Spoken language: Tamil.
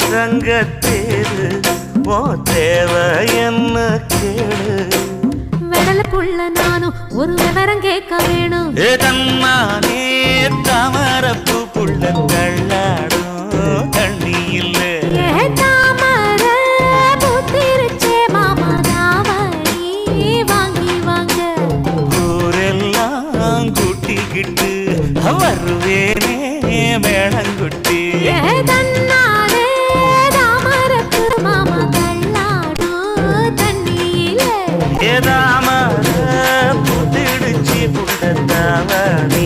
தங்கத்தேரு ஓ தேவை என்ன கேளு வெடலுக்குள்ள நானும் ஒரு விவரம் கேட்க வேணும் தன்னானே தாமரப்பு புள்ள தள்ளாடும் தண்ணி இல்ல தாமர பூத்திருச்சே மாமா தாவணி வாங்கி வாங்க ஊரெல்லாம் கூட்டிக்கிட்டு வருவேனே மேளங்குட்டி தன்னாலே தாமரப்பு மாமா தள்ளாடும் தண்ணியில ஏதாமர புத்திடுச்சி புள்ள தாவணி